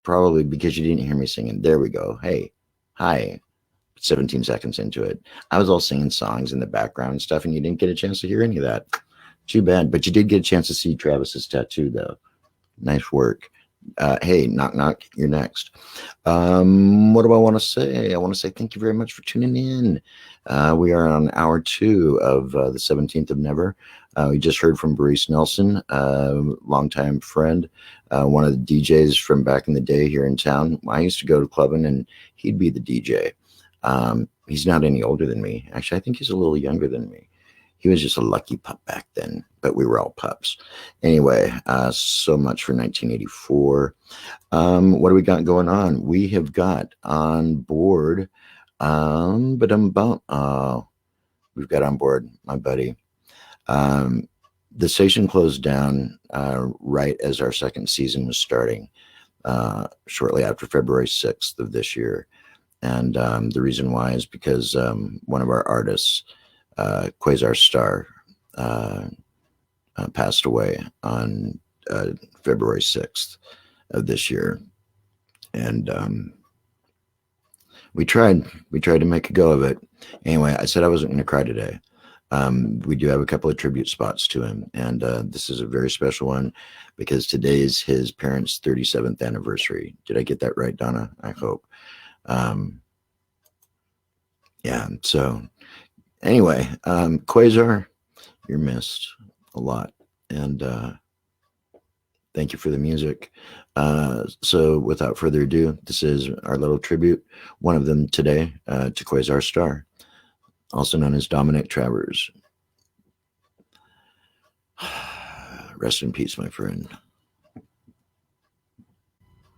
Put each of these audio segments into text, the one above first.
Probably because you didn't hear me singing. There we go. Hey, hi. 17 seconds into it. I was all singing songs in the background and stuff, and you didn't get a chance to hear any of that. Too bad. But you did get a chance to see Travis's tattoo, though. Nice work. Hey, knock, knock. You're next. What do I want to say? I want to say thank you very much for tuning in. We are on hour 2 of the 17th of Never. We just heard from Maurice Nelson, longtime friend, one of the DJs from back in the day here in town. I used to go to clubbing, and he'd be the DJ. He's not any older than me. Actually, I think he's a little younger than me. He was just a lucky pup back then, but we were all pups. Anyway, so much for 1984. What do we got going on? We have got on board, but we've got on board my buddy. The station closed down right as our second season was starting, shortly after February 6th of this year. And the reason why is because one of our artists, Quasar Starr, passed away on February 6th of this year. And we tried to make a go of it. Anyway, I said I wasn't going to cry today. We do have a couple of tribute spots to him, and this is a very special one because today is his parents' 37th anniversary. Did I get that right, Donna? I hope. Yeah, so anyway, Quasar, you're missed a lot, and thank you for the music. So without further ado, this is our little tribute, one of them today, to Quasar Starr, also known as Dominic Travers. Rest in peace, my friend.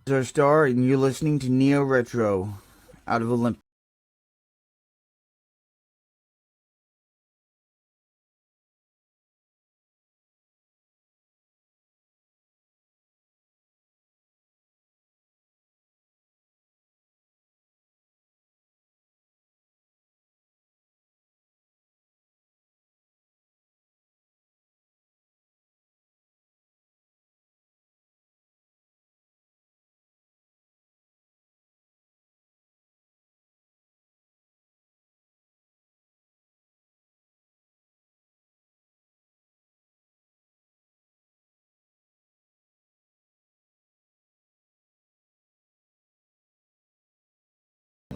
Quasar Starr, and you're listening to Neo Retro out of Olympus.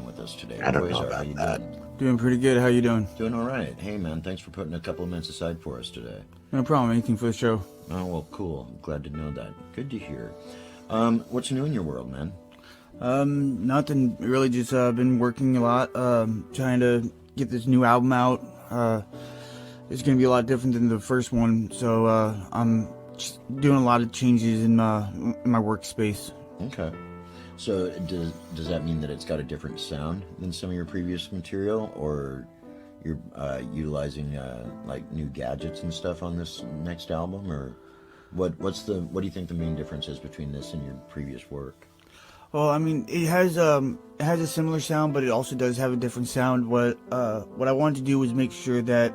With us today. I don't know Quasar, how about you that. doing? Doing pretty good. How you doing? Doing all right. Hey, man, thanks for putting a couple of minutes aside for us today. No problem. Anything for the show? Oh, well, cool. I'm glad to know that. Good to hear. What's new in your world, man? Nothing really. Just been working a lot, trying to get this new album out. It's gonna be a lot different than the first one, so I'm just doing a lot of changes in my workspace. Okay. So does that mean that it's got a different sound than some of your previous material, or you're utilizing like new gadgets and stuff on this next album, or what do you think the main difference is between this and your previous work? Well, I mean, it has a similar sound, but it also does have a different sound. What I wanted to do was make sure that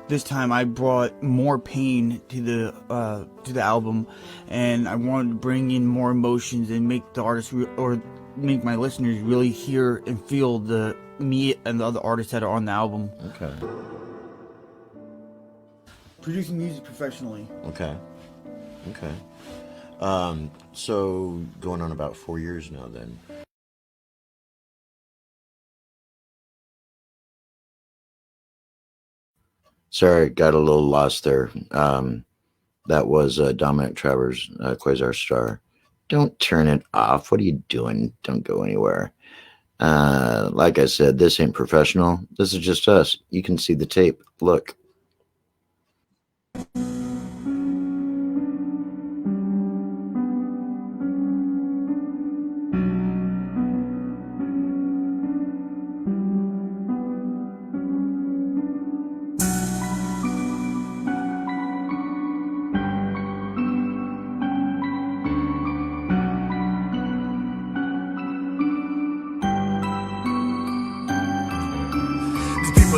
this time I brought more pain to the album, and I wanted to bring in more emotions and make the artists or make my listeners really hear and feel the me and the other artists that are on the album. Okay. Producing music professionally. Okay. So going on about 4 years now then. Sorry, got a little lost there. That was Dominic Travers, Quasar Starr. Don't turn it off. What are you doing? Don't go anywhere. Like I said, this ain't professional. This is just us. You can see the tape. Look.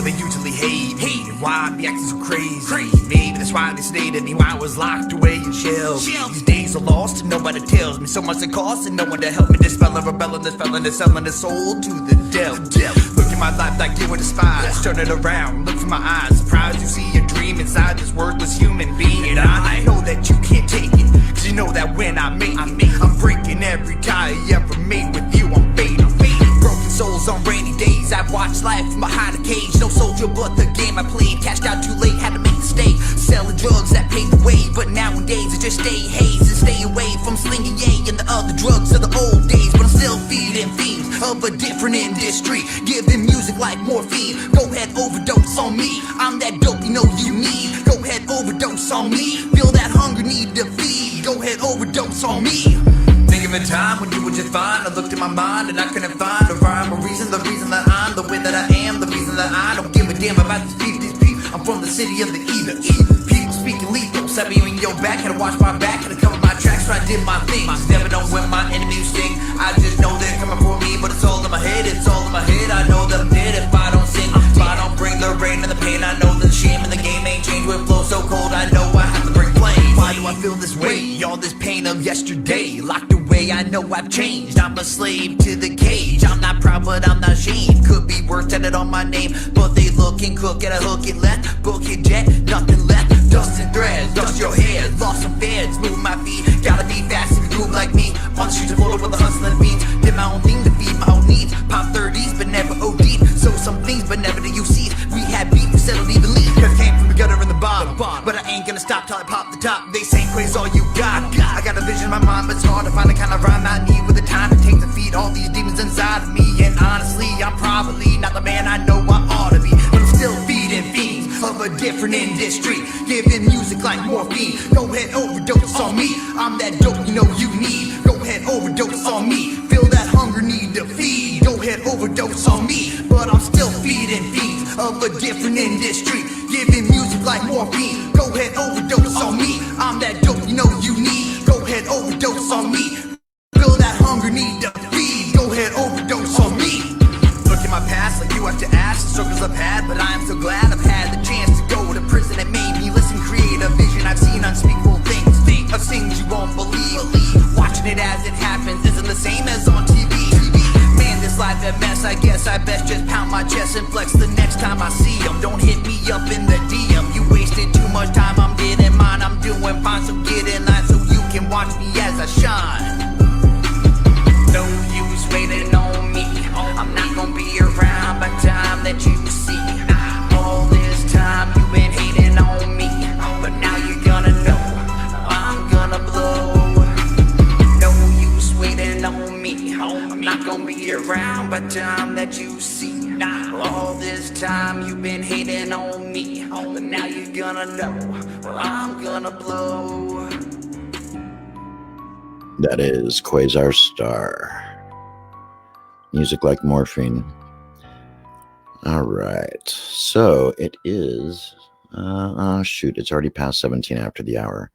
They usually hate why I be acting so crazy. Maybe that's why they stated me while I was locked away in shells. These days are lost and nobody tells me so much it costs, and no one to help me dispel a rebelling, this felon is selling his soul to the devil. Look at my life like you were despised. Turn it around, look from my eyes, surprised you see a dream inside this worthless human being. And I know that you can't take it, cause you know that when I make it, I'm breaking every tie I ever made with you. I'm fading. Broken souls on rainy days, I've watched life from behind a cage. No soldier but the game I played, cashed out too late, had to make a mistake. Selling drugs that paved the way, but nowadays I just stay haze and stay away from slinging yay and the other drugs of the old days. But I'm still feeding fiends of a different industry, giving music like morphine. Go ahead, overdose on me, I'm that dope you know you need. Go ahead, overdose on me, feel that hunger, need to feed. Go ahead, overdose on me. Think of a time when you were just fine. I looked in my mind and I couldn't find a rhyme or reason. The reason that I'm the way that I am, the reason that I don't give a damn about these beef. I'm from the city of the evil. People speaking lethal, set me on your back, had to watch my back, had to cover my tracks, so I did my thing. Never know when my enemies sting. I just know they're coming for me, but it's all in my head. It's all in my head. I know that I'm dead if I don't sing. If I don't bring the rain and the pain, I know that the shame in the game ain't changed. With flow so cold, I know I have to bring flame. Why do I feel this way? All this pain of yesterday, locked away, I know I've changed. I'm a slave to the cage. I'm not proud, but I'm not ashamed. Could be worse, tatted on my name, but they look and cook at a hook and left, book it jet, nothing left. Dust and threads, dust your head, lost some feds, move my feet. Gotta be fast if you move like me. On the streets of Florida with the hustling beats. Did my own thing to feed my own needs. Pop 30s, but never OD'd. So some things, but never the UC's. We had beef, we settled evenly. Cause came from the gutter in the bottom. But I ain't gonna stop till I pop the top. They say Quasar's all you got. I got a vision in my mind, but it's hard to find the kind of rhyme I need with the time it takes to feed all these demons inside of me. And honestly, I'm probably not the man I know I ought to be, but I'm still feeding fiends of a different industry, giving music like morphine. Go ahead, overdose on me, I'm that dope you know you need. Go ahead, overdose on me, feel that hunger, need to feed. Go ahead, overdose on me, but I'm still feeding fiends of a different industry, giving music like morphine. Go ahead, overdose on me, I'm that dope you know you need. Go ahead, overdose on me, feel that hunger, need to feed. Go ahead, overdose on me. Look at my past like you have to ask the struggles I've had, but I am so glad I've had the chance to go to prison. It made me listen, create a vision. I've seen unspeakable things, think of things you won't believe. Watching it as it happens isn't the same as on TV. Man, this life a mess, I guess I best just pound my chest and flex the next time I see them. Don't hit me up in the DM, you wasted too much time, I'm getting mine. I'm doing fine, so get in line so you can watch me as I shine. No use waiting on me, I'm not gonna be around by time that you see. All this time you've been hating on me, but now you're gonna know I'm gonna blow. No use waiting on me, I'm not gonna be around by time that you see. All this time you've been hating on me, but now you're gonna know I'm gonna blow. That is Quasar Starr. Music Like Morphine. All right. So it is, shoot, it's already past 17 after the hour.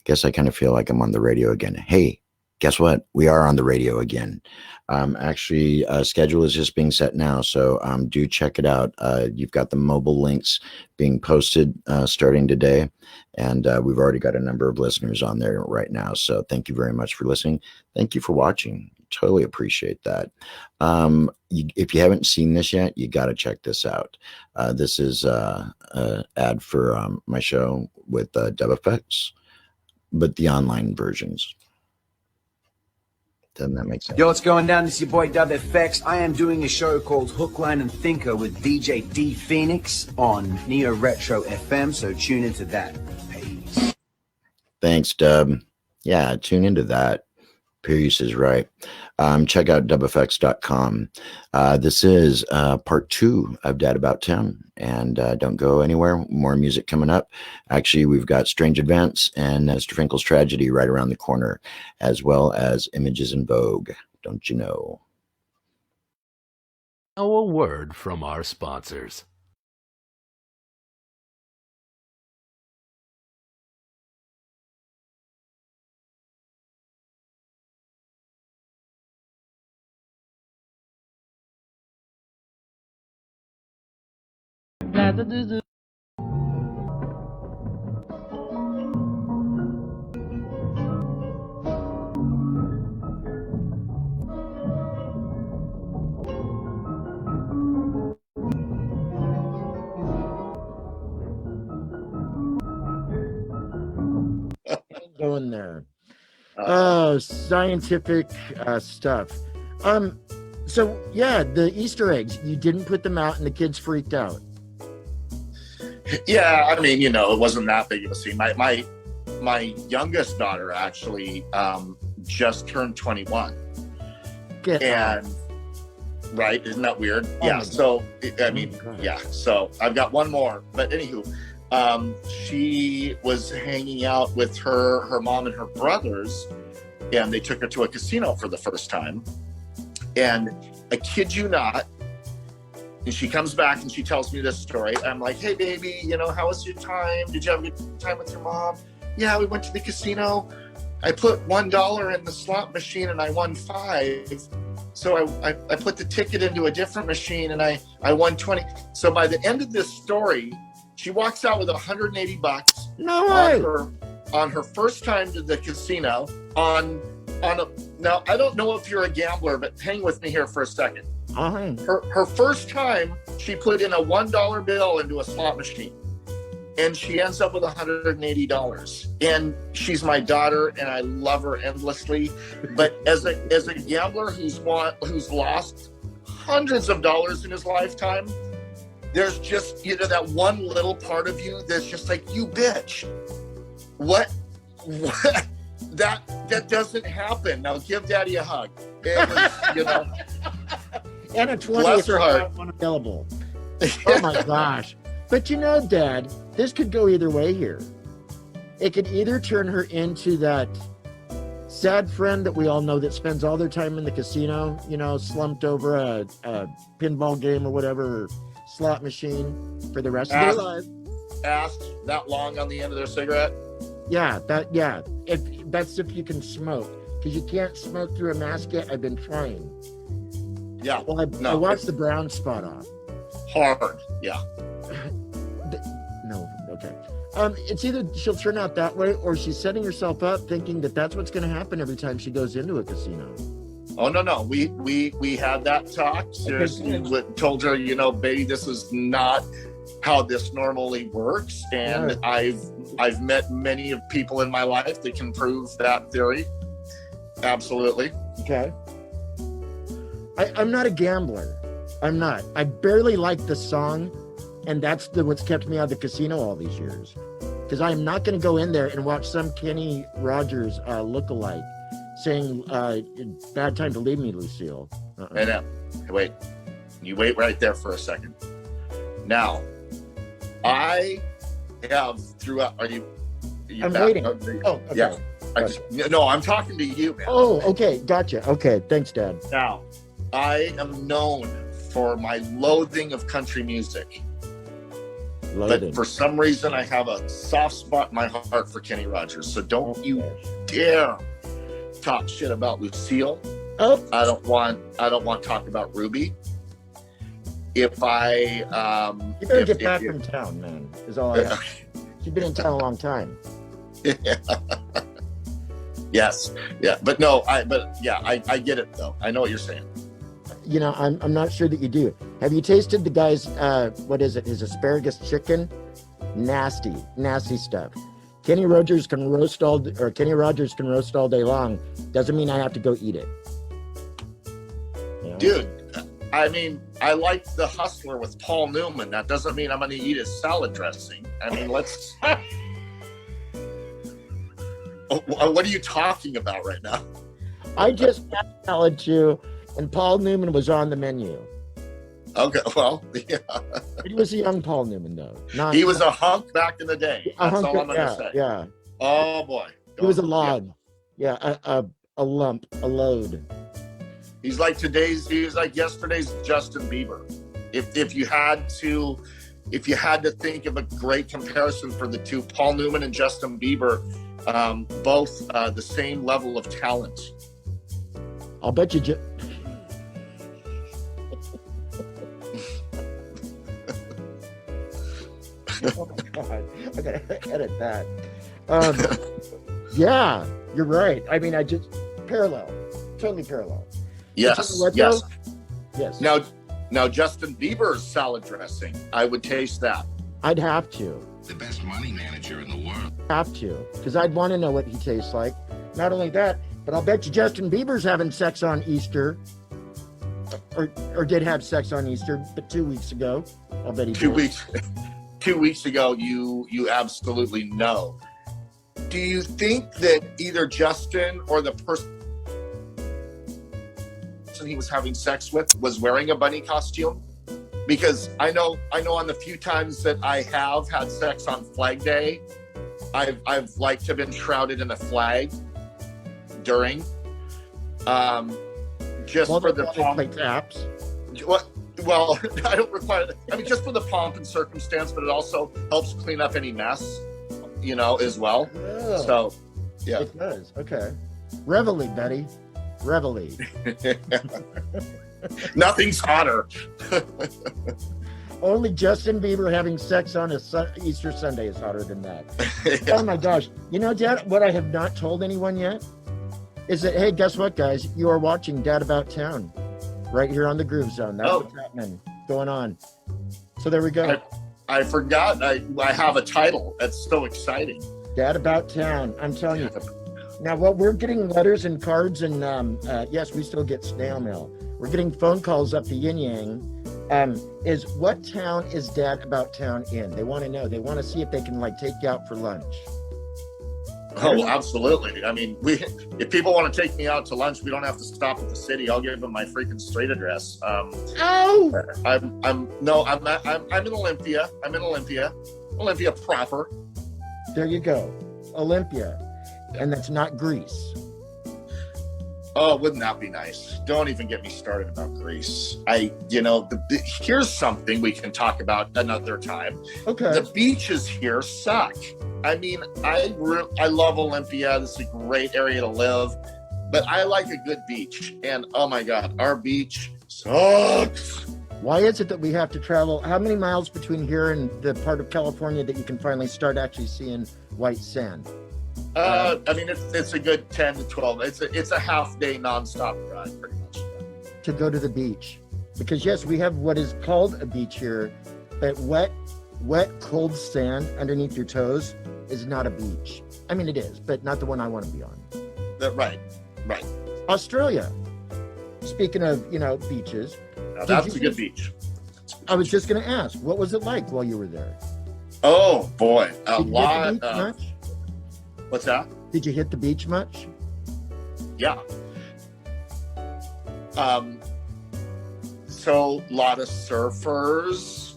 Guess I kind of feel like I'm on the radio again. Hey, guess what? We are on the radio again. Actually, schedule is just being set now, so do check it out. You've got the mobile links being posted starting today, and we've already got a number of listeners on there right now. So thank you very much for listening. Thank you for watching. Totally appreciate that. If you haven't seen this yet, you got to check this out. This is an ad for my show with Dub Effects, but the online versions. Doesn't that make sense? Yo, what's going down? This is your boy Dub FX. I am doing a show called Hook, Line, and Thinker with DJ D Phoenix on Neo Retro FM, so tune into that. Peace. Thanks, Dub. Yeah, tune into that. Peace is right. Check out dubfx.com. This is part 2 of Dad About Tim, and don't go anywhere. More music coming up. Actually, we've got Strange Events and Mr. Finkle's Tragedy right around the corner, as well as Images in Vogue. Don't you know? Now a word from our sponsors. Going there. Oh, scientific stuff. So yeah, the Easter eggs, you didn't put them out and the kids freaked out. Yeah, I mean, it wasn't that big of a scene. My youngest daughter actually just turned 21. And right, isn't that weird? Oh yeah. So I mean, yeah. So I've got one more, but anywho, she was hanging out with her mom and her brothers, and they took her to a casino for the first time. And I kid you not, and she comes back and she tells me this story. I'm like, hey, baby, how was your time? Did you have a good time with your mom? Yeah, we went to the casino. I put $1 in the slot machine and I won $5. So I put the ticket into a different machine and I won 20. So by the end of this story, she walks out with $180. No way. On her first time to the casino now, I don't know if you're a gambler, but hang with me here for a second. Her first time, she put in a $1 bill into a slot machine, and she ends up with $180. And she's my daughter, and I love her endlessly. But as a gambler who's lost hundreds of dollars in his lifetime, there's just that one little part of you that's just like, you bitch. What? That doesn't happen. Now give Daddy a hug. It was, And a 20 bless her heart. Unavailable. Oh my gosh. But Dad, this could go either way here. It could either turn her into that sad friend that we all know that spends all their time in the casino, slumped over a pinball game or whatever, slot machine for the rest of their life. Ass that long on the end of their cigarette. Yeah, that's if you can smoke, because you can't smoke through a mask yet. I've been trying. Yeah. Well, I watched the brown spot off. Hard. Yeah. No. Okay. It's either she'll turn out that way, or she's setting herself up thinking that that's what's going to happen every time she goes into a casino. Oh no. We had that talk. Seriously, told her, baby, this is not how this normally works, and right. I've met many of people in my life that can prove that theory. Absolutely. Okay. I'm not a gambler. I'm not. I barely like the song, and that's what's kept me out of the casino all these years. Because I'm not going to go in there and watch some Kenny Rogers lookalike saying, "Bad time to leave me, Lucille." And wait, you wait right there for a second. Now, I have throughout. Are you I'm back? waiting. Oh, okay. Yeah. I'm talking to you, man. Oh, okay, gotcha. Okay, thanks, Dad. Now, I am known for my loathing of country music. But for some reason, I have a soft spot in my heart for Kenny Rogers. So don't you dare talk shit about Lucille. Oh, I don't want to talk about Ruby. If I you better get back from town, man. Is all I have. She's been in town a long time. Yeah. Yes. Yeah. But no. I get it though. I know what you're saying. I'm not sure that you do. Have you tasted the guy's what is it? His asparagus chicken? Nasty stuff. Kenny Rogers can roast all day long. Doesn't mean I have to go eat it. Dude, I mean, I like The Hustler with Paul Newman. That doesn't mean I'm going to eat his salad dressing. I mean, let's. What are you talking about right now? I just had salad too, and Paul Newman was on the menu. Okay, well, yeah. He was a young Paul Newman, though. He was a hunk back in the day. That's all I'm going to say. Yeah. Oh, boy. He was a log. Yeah, a lump, a load. He's like yesterday's Justin Bieber. If you had to think of a great comparison for the two, Paul Newman and Justin Bieber, both the same level of talent. I'll bet you. Oh my God, I gotta edit that. Yeah, you're right. I mean, I just parallel, totally parallel. Yes, What, yes. though? Yes. Now Justin Bieber's salad dressing, I would taste that. I'd have to. The best money manager in the world. Have to, because I'd want to know what he tastes like. Not only that, but I'll bet you Justin Bieber's having sex on Easter, or did have sex on Easter, but 2 weeks ago. I'll bet he did. 2 weeks ago, you absolutely know. Do you think that either Justin or the person he was having sex with was wearing a bunny costume? Because I know on the few times that I have had sex on Flag Day, I've liked to have been shrouded in a flag during, just for the pomp. Apps. Well, I don't require that. I mean, just for the pomp and circumstance, but it also helps clean up any mess, as well. Oh, so, yeah. It does. Okay. Reveille, Betty. Reveille. Nothing's hotter. Only Justin Bieber having sex on Easter Sunday is hotter than that. Yeah. Oh my gosh. Dad, what I have not told anyone yet is that, hey, guess what, guys? You are watching Dad About Town right here on the Groove Zone. That's what's happening, going on. So there we go. I forgot I have a title. That's so exciting. Dad About Town. I'm telling you. Now, what we're getting letters and cards, and yes, we still get snail mail. We're getting phone calls up to Yin Yang. Is what town is Dad About Town in? They want to know. They want to see if they can take you out for lunch. Oh, absolutely. I mean, if people want to take me out to lunch, we don't have to stop at the city. I'll give them my freaking street address. I'm in Olympia. I'm in Olympia proper. There you go, Olympia, and that's not Greece. Oh, wouldn't that be nice? Don't even get me started about Greece. Here's something we can talk about another time. Okay. The beaches here suck. I mean, I love Olympia. This is a great area to live, but I like a good beach. And oh my God, our beach sucks. Why is it that we have to travel? How many miles between here and the part of California that you can finally start actually seeing white sand? I mean, it's a good 10 to 12. It's a half day nonstop ride, pretty much. To go to the beach. Because yes, we have what is called a beach here, but wet, cold sand underneath your toes is not a beach. I mean, it is, but not the one I want to be on. Right. Australia. Speaking of, beaches. Now, that's a good beach. I was just going to ask, what was it like while you were there? Oh, boy. Did you hit the beach much? What's that? Did you hit the beach much? Yeah. So a lot of surfers.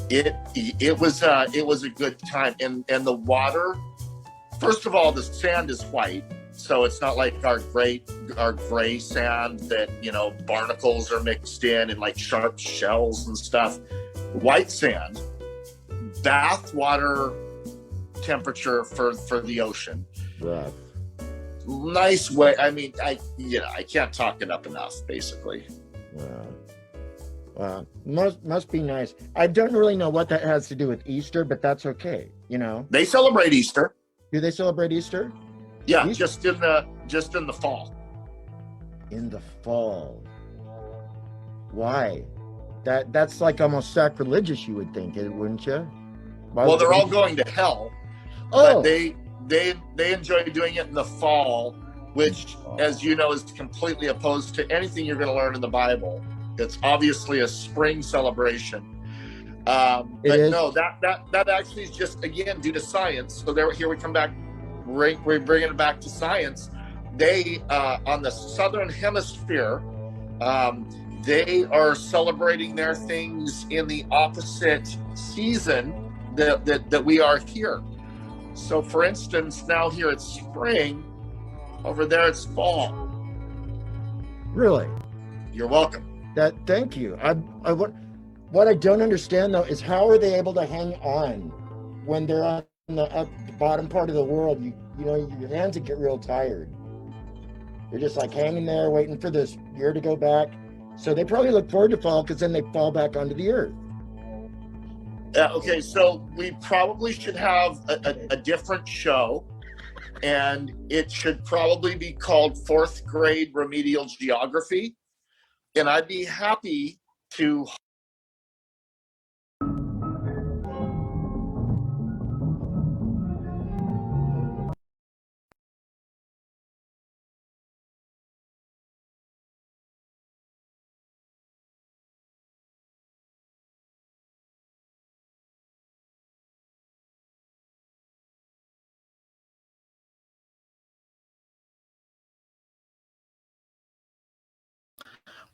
It was a good time, and the water. First of all, the sand is white, so it's not like our gray sand that barnacles are mixed in and sharp shells and stuff. White sand. Bath water temperature for the ocean. Rough. Nice way. I mean, I can't talk it up enough, basically. Wow. Must be nice. I don't really know what that has to do with Easter, but that's okay. They celebrate Easter. Do they celebrate Easter? Yeah, Easter? just in the fall. In the fall. Why? That's almost sacrilegious, you would think, wouldn't you? Well, they're all going to hell. Oh. But they enjoy doing it in the fall, which, as you know, is completely opposed to anything you're going to learn in the Bible. It's obviously a spring celebration. But no, that actually is just, again, due to science. So here we come back. We're bringing it back to science. They, on the southern hemisphere, they are celebrating their things in the opposite season that we are here. So, for instance, now here it's spring, over there it's fall. Really? You're welcome. Thank you. What I don't understand though is how are they able to hang on when they're on the bottom part of the world? Your hands would get real tired. You're just hanging there waiting for this year to go back. So they probably look forward to fall because then they fall back onto the earth. Okay, so we probably should have a different show, and it should probably be called Fourth Grade Remedial Geography. And I'd be happy to.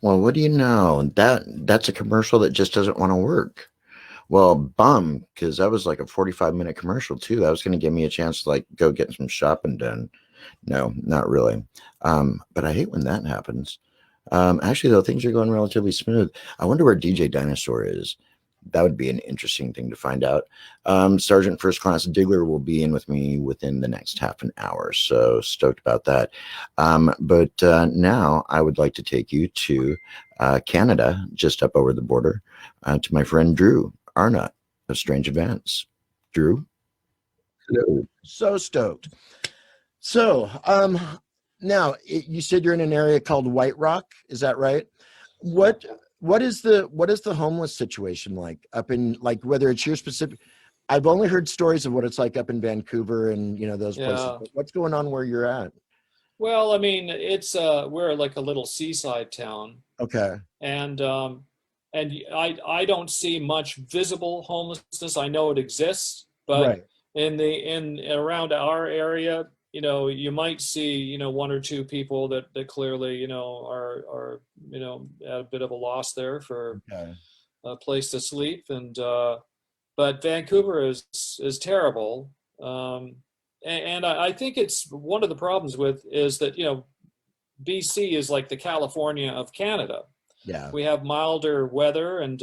Well, what do you know? That's a commercial that just doesn't want to work. Well, bum, because that was like a 45-minute commercial too. That was going to give me a chance to like go get some shopping done. No, not really. But I hate when that happens. Actually, though, things are going relatively smooth. I wonder where DJ Dinosaur is. That would be an interesting thing to find out. Sergeant First Class Diggler will be in with me within the next half an hour, so stoked about that. But now I would like to take you to Canada, just up over the border, to my friend Drew Arnott of Strange Events. Drew? Hello. So stoked. So, now you said you're in an area called White Rock. Is that right? What is the homeless situation like up in, like, whether it's your specific? I've only heard stories of what it's like up in Vancouver and those places. Yeah. But what's going on where you're at? Well, I mean, it's we're like a little seaside town, Okay. and I don't see much visible homelessness. I know it exists, but Right. in around our area, you might see, one or two people that clearly, are at a bit of a loss there for Okay. a place to sleep. And but Vancouver is terrible. And I think it's one of the problems with is that, BC is like the California of Canada. Yeah. We have milder weather, and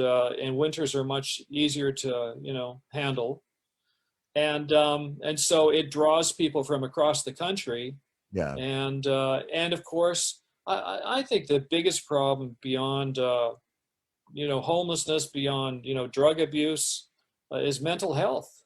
winters are much easier to, handle. And so it draws people from across the country. Yeah. And of course, I think the biggest problem beyond homelessness, beyond drug abuse, is mental health.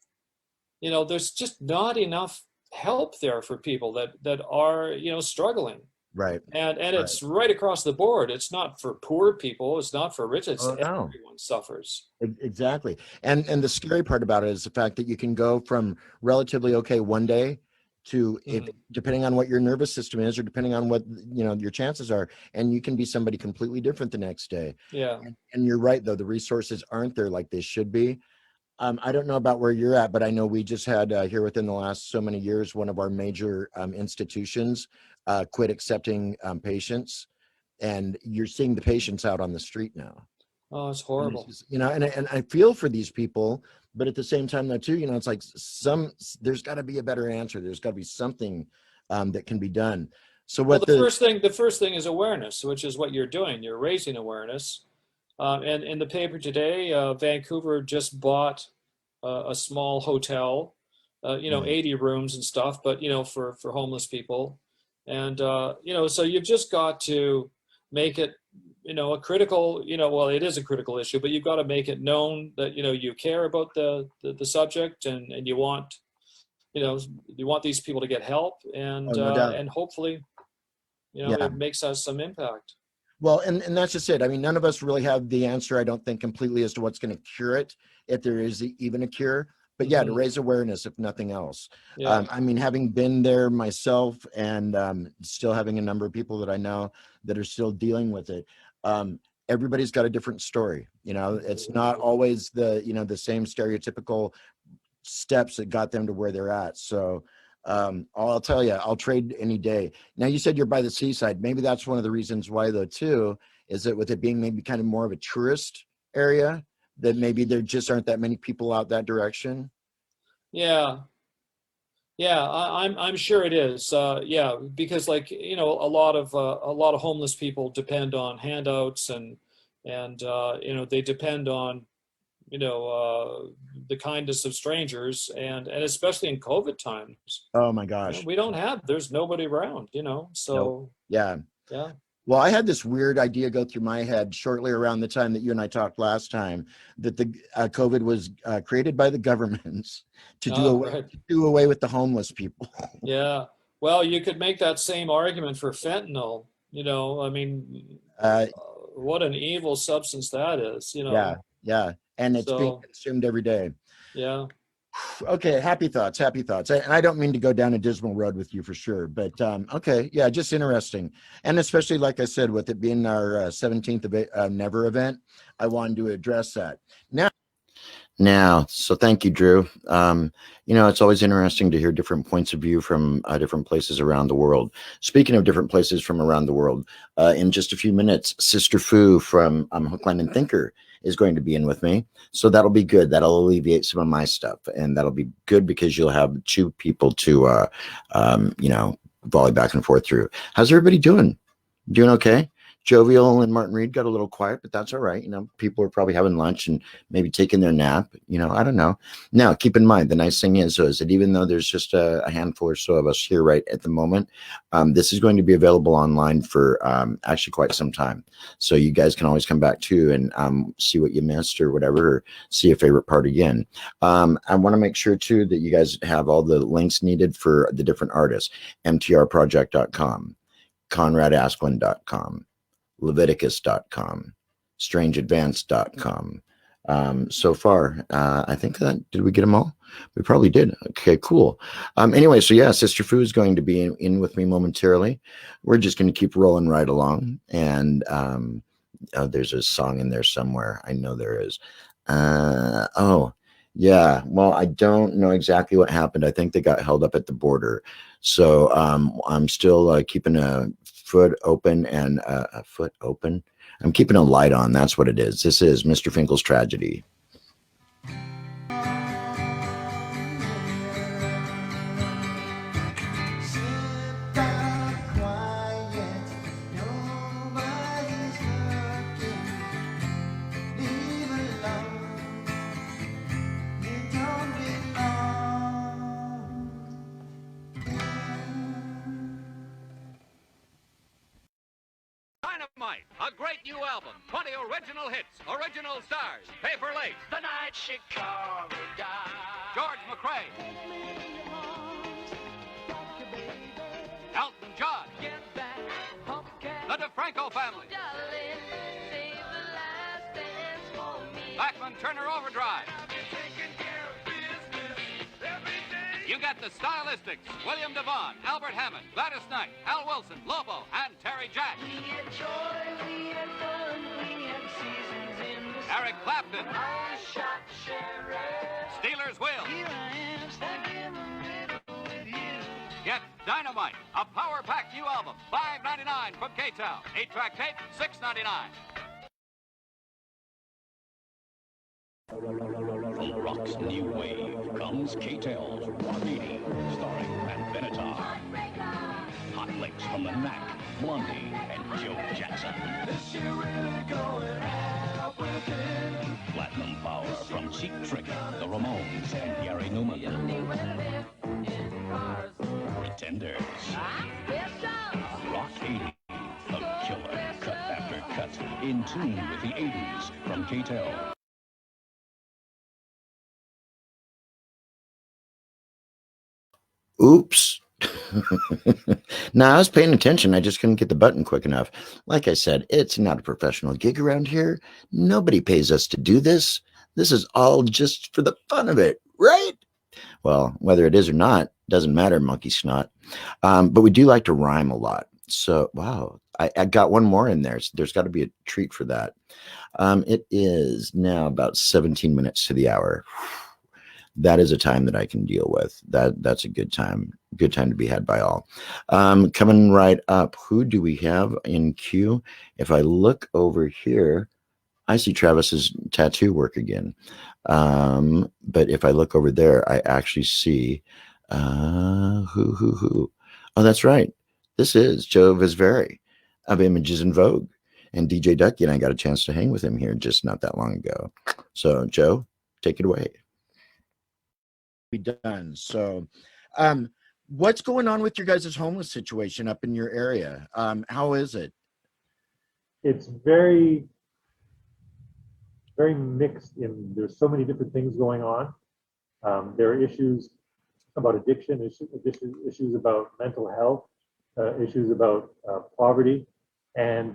There's just not enough help there for people that are struggling. Right. And Right. it's right across the board. It's not for poor people. It's not for rich. It's Oh, no. everyone suffers. Exactly. And the scary part about it is the fact that you can go from relatively okay one day to, if depending on what your nervous system is, or depending on what your chances are, and you can be somebody completely different the next day. Yeah. And you're right, though, the resources aren't there like they should be. I don't know about where you're at, but I know we just had here within the last so many years, one of our major institutions quit accepting patients, and you're seeing the patients out on the street now. Oh, it's horrible. And I feel for these people, but at the same time, though, too, it's like there's got to be a better answer. There's got to be something that can be done. So what the first thing is awareness, which is what you're doing. You're raising awareness. And in the paper today, Vancouver just bought a small hotel, 80 rooms and stuff, but for homeless people. And so you've just got to make it a critical, well, it is a critical issue, but you've got to make it known that you care about the subject, and you want these people to get help, and no doubt. and hopefully Yeah. it makes us some impact. Well, and that's just it. I mean, none of us really have the answer, I don't think, completely as to what's going to cure it, if there is even a cure. But yeah, to raise awareness, if nothing else. Yeah. I mean, having been there myself, and still having a number of people that I know that are still dealing with it, everybody's got a different story. It's not always the same stereotypical steps that got them to where they're at. So I'll tell you, I'll trade any day. Now, you said you're by the seaside. Maybe that's one of the reasons why, though, too, is that with it being maybe kind of more of a tourist area, that maybe there just aren't that many people out that direction. Yeah. I'm sure it is. Yeah, because a lot of homeless people depend on handouts, and they depend on the kindness of strangers, and especially in COVID times. Oh my gosh. There's nobody around. So Nope. Yeah. Yeah. Well, I had this weird idea go through my head shortly around the time that you and I talked last time that the COVID was created by the governments to Oh, right. do away with the homeless people. Yeah. Well, you could make that same argument for fentanyl. I mean, Uh, what an evil substance that is, yeah, yeah, and it's being So, consumed every day. yeah. Okay, happy thoughts, happy thoughts. And I don't mean to go down a dismal road with you for sure, but okay, yeah, just interesting. And especially, like I said, with it being our 17th Never event, I wanted to address that. Now, so thank you, Drew. It's always interesting to hear different points of view from different places around the world. Speaking of different places from around the world, in just a few minutes, Sister Foo from Hook, Line, and Thinker is going to be in with me. So that'll be good. That'll alleviate some of my stuff. And that'll be good because you'll have two people to, volley back and forth through. How's everybody doing? Doing okay? Jovial and Martin Reed got a little quiet, but that's all right. People are probably having lunch and maybe taking their nap. I don't know. Now, keep in mind, the nice thing is that even though there's just a handful or so of us here right at the moment, this is going to be available online for actually quite some time. So you guys can always come back to and see what you missed or whatever, or see a favorite part again. I want to make sure too that you guys have all the links needed for the different artists: mtrproject.com, conradasplin.com, Leviticus.com, strangeadvance.com. So far, I think did we get them all? We probably did. Okay, cool. Anyway, so yeah, Sister Foo is going to be in with me momentarily. We're just going to keep rolling right along. And there's a song in there somewhere. I know there is. Oh, yeah. Well, I don't know exactly what happened. I think they got held up at the border. So I'm still keeping a foot open and a foot open. I'm keeping a light on. That's what it is. This is Mr. Finkle's Tragedy. Dynamite, a great new album, 20 original hits, original stars, Paper Lace, The Night Chicago Died, George McCrae, Elton John, The DeFranco Family, Bachman Turner Overdrive. You get the Stylistics, William Devon, Albert Hammond, Gladys Knight, Al Wilson, Lobo, and Terry Jack. We had joy, we had fun, we had seasons in the Eric Clapton. I shot sheriff. Steelers Will. Here I am, stuck in the middle with you. Get Dynamite, a power-packed new album, $5.99 from K-Town. 8-track tape, $6.99. From rock's new wave comes K-Tel's Rock 80, starring Matt Benatar. Hot licks from the Knack, Blondie, and Joe Jackson. Platinum power from Cheap Trick, the Ramones, and Gary Newman. Pretenders. Rock 80, a killer cut after cut, in tune with the 80s from K-Tel. Oops. No, I was paying attention. I just couldn't get the button quick enough. Like I said, it's not a professional gig around here. Nobody pays us to do this. This is all just for the fun of it, right? Well, whether it is or not, doesn't matter, monkey snot. But we do like to rhyme a lot. So, wow, I got one more in there. So there's got to be a treat for that. It is now about 17 minutes to the hour. That is a time that I can deal with. That's a good time to be had by all. Coming right up, who do we have in queue? If I look over here, I see Travis's tattoo work again. But if I look over there, I actually see who? Oh, that's right. This is Joe Vizvary of Images in Vogue. And DJ Ducky and I got a chance to hang with him here just not that long ago. So, Joe, take it away. Be done. So what's going on with your guys' homeless situation up in your area? How is it? it's very mixed. In there's so many different things going on. There are issues about addiction, issues about mental health, issues about poverty, and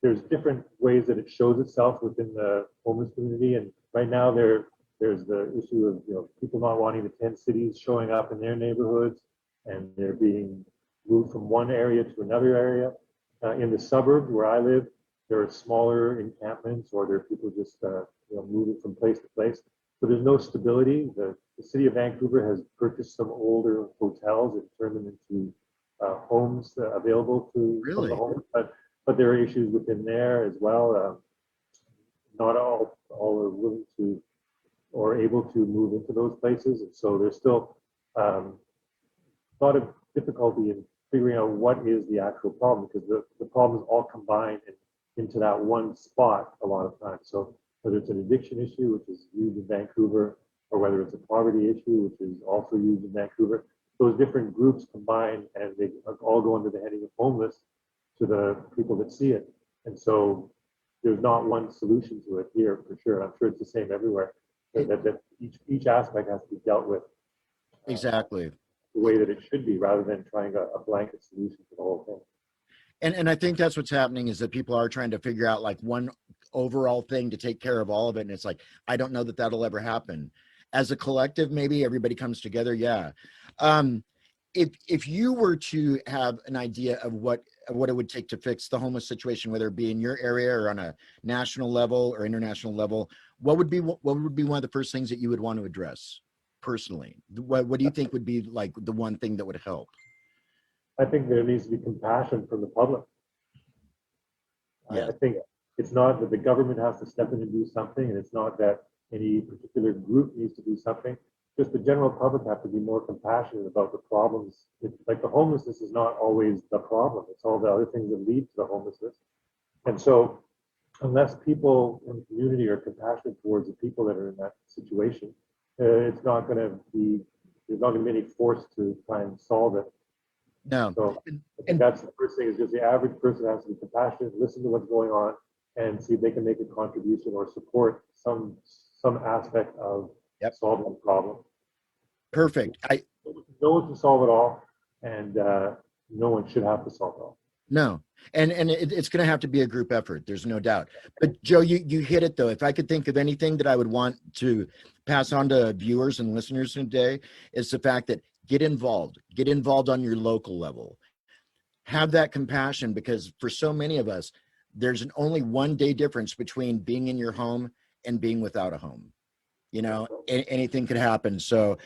there's different ways that it shows itself within the homeless community. And right now, there's the issue of people not wanting the tent cities showing up in their neighborhoods, and they're being moved from one area to another area. In the suburbs where I live, there are smaller encampments, or there are people just moving from place to place. So there's no stability. The city of Vancouver has purchased some older hotels and turned them into homes available to from the Really? homeless. But there are issues within there as well. Not all are willing to or able to move into those places, and so there's still a lot of difficulty in figuring out what is the actual problem, because the problems all combine into that one spot a lot of times. So whether it's an addiction issue, which is huge in Vancouver, or whether it's a poverty issue, which is also huge in Vancouver, those different groups combine and they all go under the heading of homeless to the people that see it. And so there's not one solution to it here for sure. I'm sure it's the same everywhere. That each aspect has to be dealt with Exactly. the way that it should be, rather than trying a blanket solution to the whole thing. And I think that's what's happening, is that people are trying to figure out like one overall thing to take care of all of it. And it's like, I don't know that that'll ever happen. As a collective, maybe everybody comes together. Yeah. If you were to have an idea of what it would take to fix the homeless situation, whether it be in your area or on a national level or international level, what would be one of the first things that you would want to address personally? What do you think would be like the one thing that would help? I think there needs to be compassion from the public. Yeah. I think it's not that the government has to step in and do something, and it's not that any particular group needs to do something. Just the general public have to be more compassionate about the problems. Like the homelessness is not always the problem. It's all the other things that lead to the homelessness. And so unless people in the community are compassionate towards the people that are in that situation, it's not going to be, there's not going to be any force to try and solve it. No. So I think that's the first thing, is just the average person has to be compassionate, listen to what's going on, and see if they can make a contribution or support some aspect of solving the problem. Perfect. No one can solve it all, and no one should have to solve it all. No, and it's going to have to be a group effort. There's no doubt. But Joe, you hit it though. If I could think of anything that I would want to pass on to viewers and listeners today, is the fact that get involved on your local level. Have that compassion, because for so many of us, there's an only 1 day difference between being in your home and being without a home. Anything could happen. So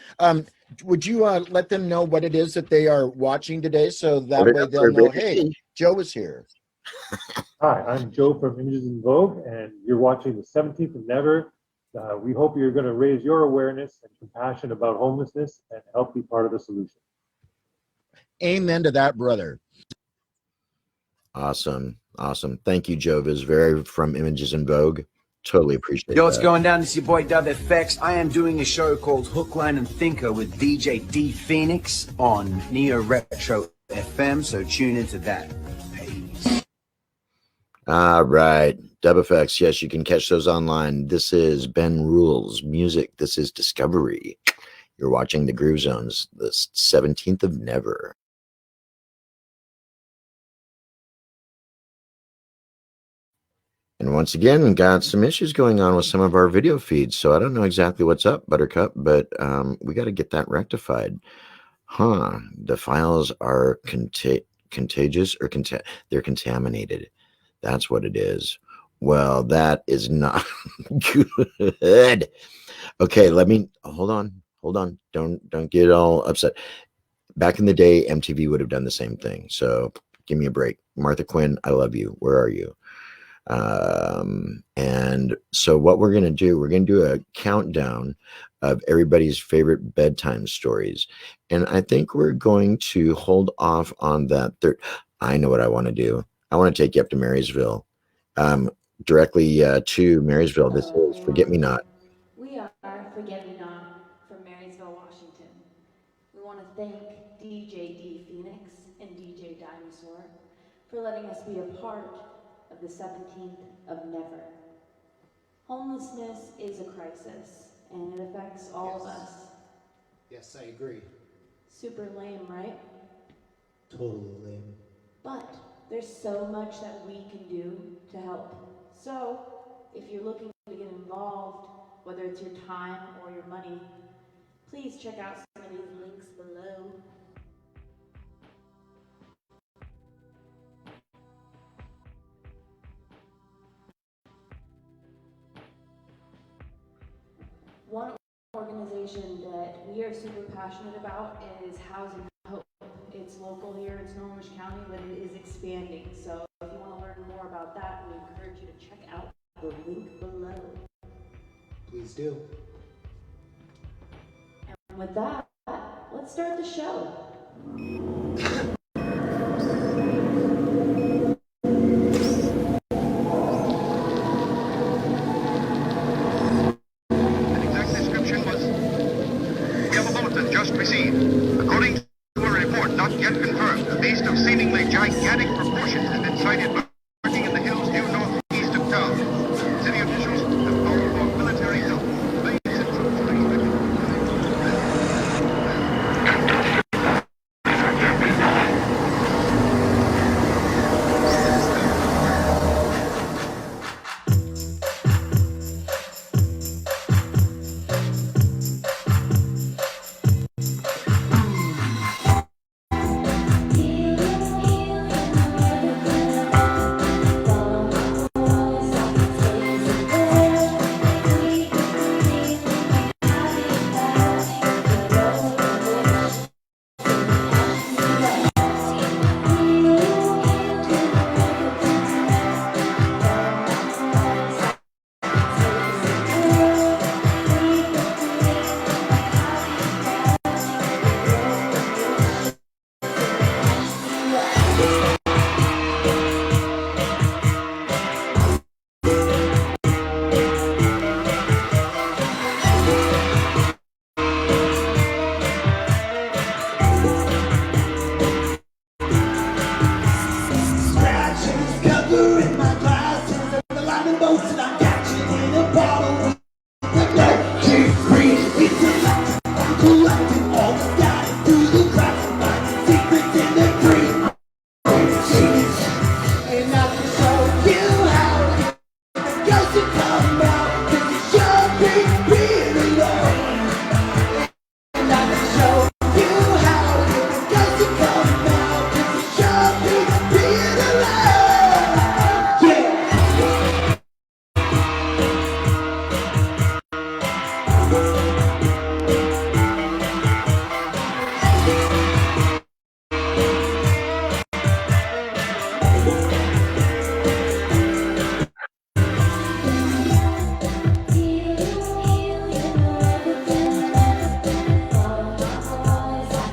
would you let them know what it is that they are watching today, so that way they'll know, hey, Joe is here. Hi, I'm Joe from Images in Vogue, and you're watching the 17th of Never. We hope you're going to raise your awareness and compassion about homelessness and help be part of the solution. Amen to that, brother. Awesome. Thank you, Joe Vizvary from Images in Vogue. Totally appreciate it. Yo, what's going down? This is your boy Dub FX. I am doing a show called Hook, Line, and Thinker with DJ D Phoenix on Neo Retro FM, so tune into that. Peace. All right. Dub FX. Yes, you can catch those online. This is Ben Rules Music. This is Discovery. You're watching the Groove Zones, the 17th of Never. And once again, got some issues going on with some of our video feeds. So I don't know exactly what's up, Buttercup, but we got to get that rectified. The files are contagious, or they're contaminated. That's what it is. Well, that is not good. Okay, let me hold on. Don't get all upset. Back in the day, MTV would have done the same thing. So give me a break. Martha Quinn, I love you. Where are you? And so what we're going to do a countdown of everybody's favorite bedtime stories. And I think we're going to hold off on that third. I know what I want to do. I want to take you up to Marysville, directly to Marysville. This is Forget Me Not. We are Forget Me Not from Marysville, Washington. We want to thank DJ D Phoenix and DJ Dinosaur for letting us be a part of the 17th of Never. Homelessness is a crisis, and it affects all of us. Yes, I agree. Super lame, right? Totally lame. But there's so much that we can do to help. So, if you're looking to get involved, whether it's your time or your money, please check out some of these links below. One organization that we are super passionate about is Housing Hope. It's local here in Snohomish County, but it is expanding. So if you want to learn more about that, we encourage you to check out the link below. Please do. And with that, let's start the show. Just received. According to a report not yet confirmed, a beast of seemingly gigantic proportions has been sighted lurking in the hills due northeast of town. City officials have called for military help. Millions of troops are expected.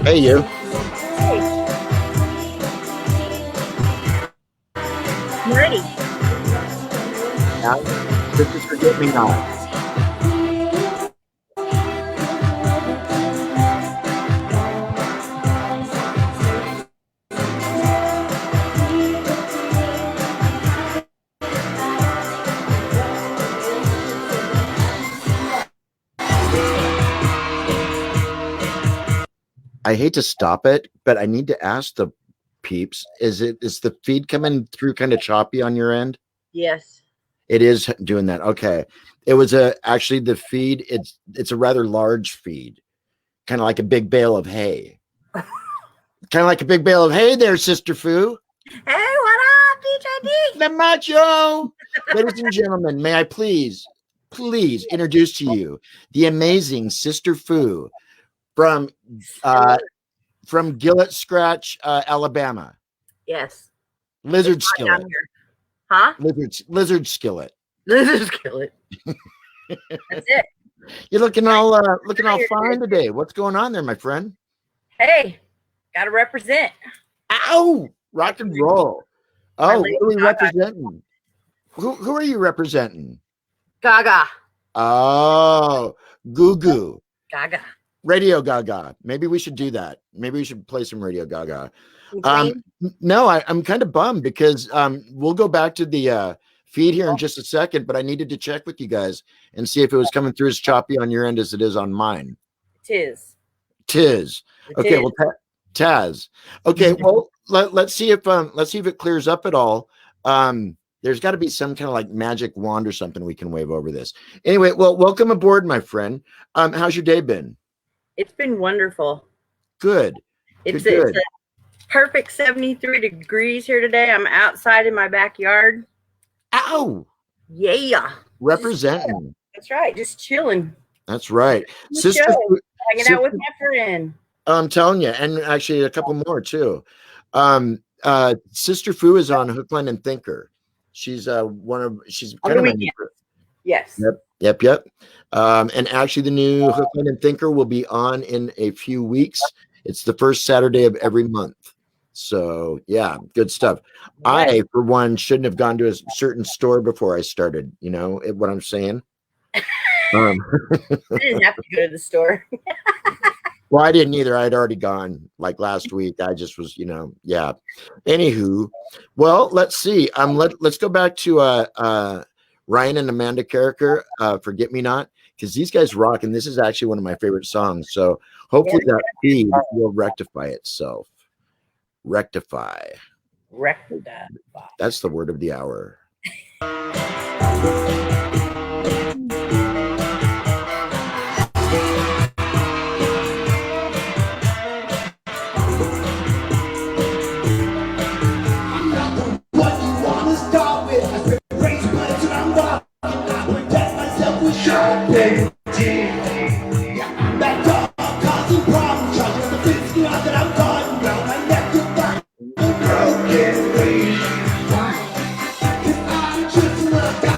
Hey, you. I'm ready. Now, this is Forget Me Not. I hate to stop it, but I need to ask the peeps, is the feed coming through kind of choppy on your end? Yes. It is doing that. Okay. It was actually the feed, it's a rather large feed, kind of like a big bale of hay. Kind of like a big bale of hay there, Sister Foo. Hey, what up, BJD? The macho. Ladies and gentlemen, may I please introduce to you the amazing Sister Foo from Gillett Scratch, Alabama. Yes. Lizard Skillet. Huh? Lizard Skillet. Lizard Skillet. That's it. You're looking all fine today. What's going on there, my friend? Hey, gotta represent. Ow! Rock and roll. Oh, who are we representing? Who are you representing? Gaga. Oh, Goo Goo. Gaga. Radio Gaga. Maybe we should do that. Maybe we should play some Radio Gaga. No, I'm kind of bummed because we'll go back to the feed here in just a second, but I needed to check with you guys and see if it was coming through as choppy on your end as it is on mine. Tis. Okay, well, Taz. Okay, well, let's see if it clears up at all. There's got to be some kind of like magic wand or something we can wave over this. Anyway, well, welcome aboard, my friend. How's your day been? It's been wonderful. Good. It's a perfect 73 degrees here today. I'm outside in my backyard. Ow! Yeah. Representing. That's right. Just chilling. That's right. Sister, hanging out with my friend. I'm telling you, and actually a couple more too. Sister Foo is on Hook, Line, and Thinker. She's kind of my favorite. Yes. Yep. And actually, the new Hook, Line, and Thinker will be on in a few weeks. It's the first Saturday of every month. So yeah, good stuff. I, for one, shouldn't have gone to a certain store before I started. You know what I'm saying? I didn't have to go to the store. Well, I didn't either. I'd already gone like last week. I just was, yeah. Anywho, well, let's see. Let's go back to Ryan and Amanda Cariker, Forget Me Not, because these guys rock, and this is actually one of my favorite songs. So hopefully that feed will rectify itself. Rectify. That's the word of the hour.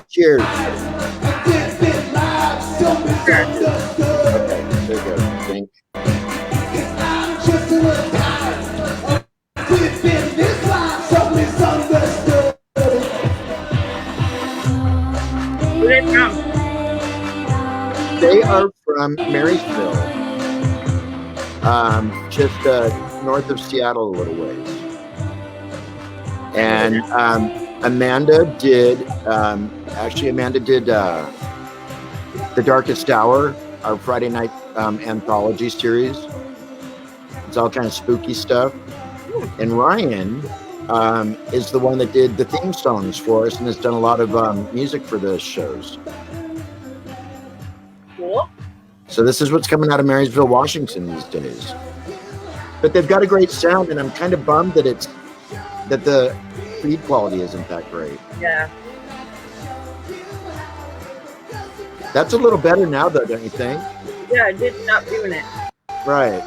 Cheers. They are from Marysville, just north of Seattle a little ways. And Amanda did The Darkest Hour, our Friday night anthology series. It's all kind of spooky stuff. And Ryan is the one that did the theme songs for us and has done a lot of music for the shows. Cool. So this is what's coming out of Marysville, Washington these days. But they've got a great sound, and I'm kind of bummed that the feed quality isn't that great. Yeah. That's a little better now, though, don't you think? Yeah, I did stop doing it. Right.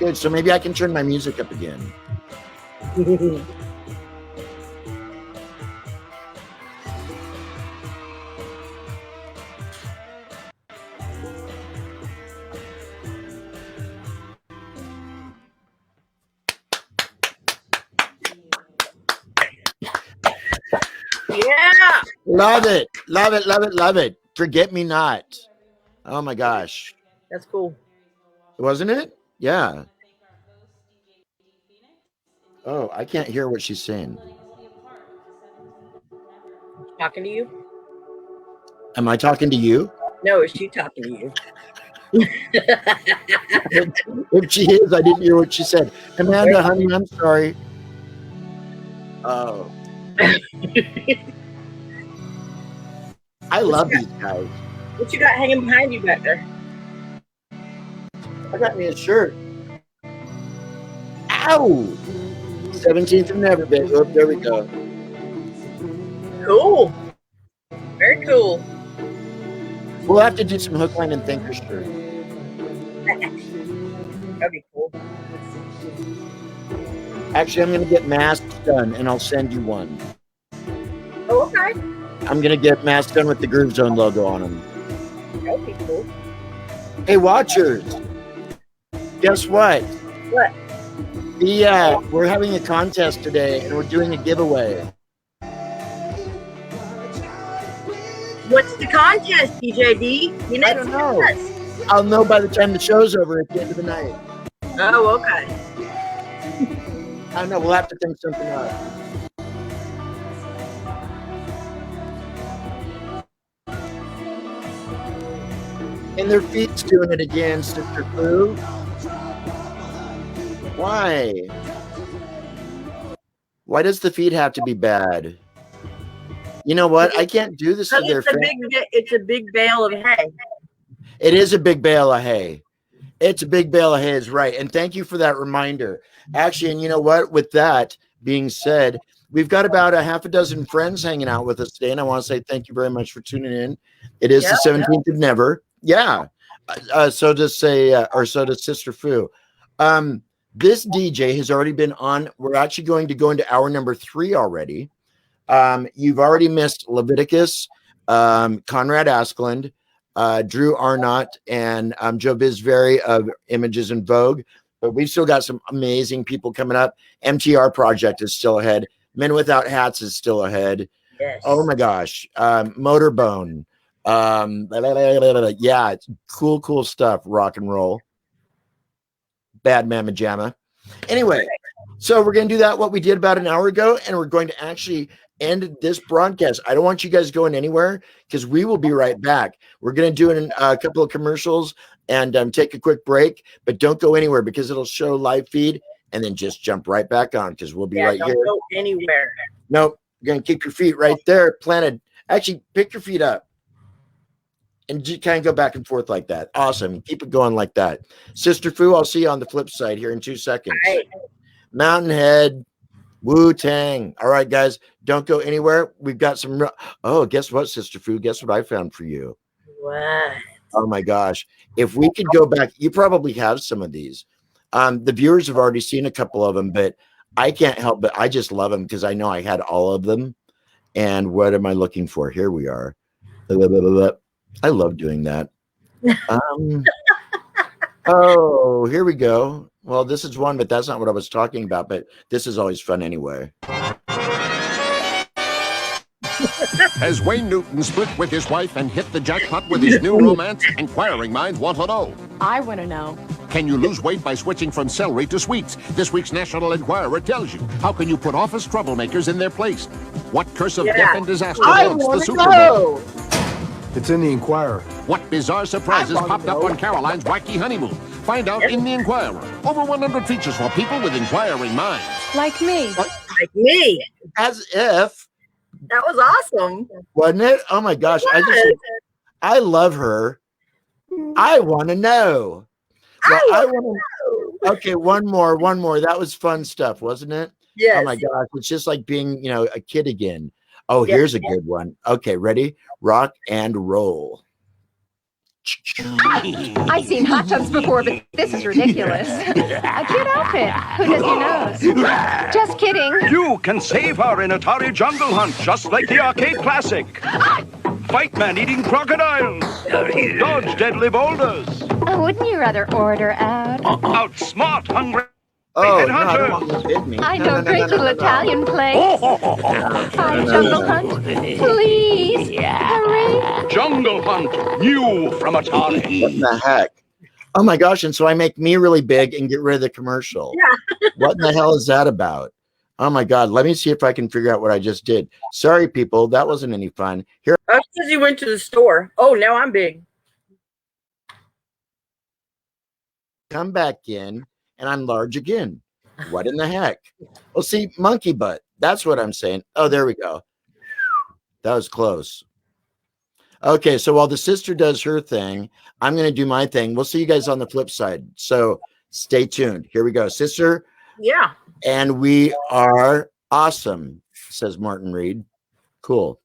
Good. So maybe I can turn my music up again. Yeah. Love it. Love it. Love it. Love it. Forget Me Not. Oh my gosh. That's cool. Wasn't it? Yeah. Oh, I can't hear what she's saying. Talking to you? Am I talking to you? No, is she talking to you? If she is, I didn't hear what she said. Amanda, honey, I'm sorry. Oh. I love these guys. What you got hanging behind you back there? I got me a shirt. Ow! 17th and never been. Oh, there we go. Cool. Very cool. We'll have to do some Hook, Line, and Thinker shirt. That'd be cool. Actually, I'm going to get masks done, and I'll send you one. Oh, okay. I'm going to get masks done with the Groove Zone logo on them. That'd be cool. Hey, watchers. Guess what? What? We're having a contest today, and we're doing a giveaway. What's the contest, TJD? You I don't know. I'll know by the time the show's over at the end of the night. Oh, okay. I don't know. We'll have to think something up. And their feet's doing it again, Sister Foo. Why? Why does the feet have to be bad? You know what? I can't do this to their feet. It's a big bale of hay. It is a big bale of hay. It's a big bale of hay, is right. And thank you for that reminder. Actually, and you know what? With that being said, we've got about a half a dozen friends hanging out with us today, and I want to say thank you very much for tuning in. It is the 17th of Never. Yeah. So does Sister Foo. This DJ has already been on. We're actually going to go into hour number 3 already. You've already missed Leviticus, Conrad Askeland, Drew Arnott, and Joe Vizvary of Images in Vogue. But we've still got some amazing people coming up. MTR Project is still ahead. Men Without Hats is still ahead. Yes. Oh my gosh. Motorbone. Yeah, it's cool stuff. Rock and roll. Bad Mama Jamma. Anyway, so we're going to do that what we did about an hour ago, and we're going to actually end this broadcast. I don't want you guys going anywhere because we will be right back. We're going to do a couple of commercials and take a quick break, but don't go anywhere because it'll show live feed and then just jump right back on because we'll be right here. Don't go anywhere. Nope. You're going to keep your feet right there planted. Actually, pick your feet up and just kind of go back and forth like that. Awesome. Keep it going like that. Sister Foo, I'll see you on the flip side here in 2 seconds. Right. Mountain Head, Wu-Tang. All right, guys, don't go anywhere. We've got some. Oh, guess what, Sister Foo? Guess what I found for you? What? Oh my gosh. If we could go back, you probably have some of these. The viewers have already seen a couple of them, but I can't help but I just love them because I know I had all of them. And what am I looking for? Here we are. I love doing that. Oh, here we go. Well, this is one, but that's not what I was talking about. But this is always fun anyway. Has Wayne Newton split with his wife and hit the jackpot with his new romance? Inquiring minds want to know. I want to know. Can you lose weight by switching from celery to sweets? This week's National Enquirer tells you. How can you put office troublemakers in their place? What curse of death and disaster haunts the Super Bowl? It's in the Enquirer. What bizarre surprises popped up on Caroline's wacky honeymoon? Find out in the Enquirer. Over 100 features for people with inquiring minds. Like me. Like me. As if. That was awesome. Wasn't it? Oh my gosh. I love her. I want to know. Well, I want to know. Okay, one more. That was fun stuff, wasn't it? Yes. Oh my gosh. It's just like being, a kid again. Oh, here's a good one. Okay, ready? Rock and roll. I've seen hot tubs before, but this is ridiculous. A cute outfit. Who does your nose? Just kidding. You can save her in Atari Jungle Hunt, just like the arcade classic. Fight man-eating crocodiles. Dodge deadly boulders. Wouldn't you rather order out? Outsmart hungry headhunters. I know a great little Italian place. Hi, Jungle Hunt. Please, hurry. Jungle Hunt, new from Atari. What the heck? Oh my gosh, and so I make me really big and get rid of the commercial. Yeah. What in the hell is that about? Oh my God, let me see if I can figure out what I just did. Sorry, people, that wasn't any fun. Here. That's because you went to the store. Oh, now I'm big. Come back in, and I'm large again. What in the heck? Well, see, monkey butt. That's what I'm saying. Oh, there we go. That was close. Okay, so while the sister does her thing, I'm going to do my thing. We'll see you guys on the flip side. So stay tuned. Here we go. Sister. Yeah. And we are awesome, says Martin Reed. Cool.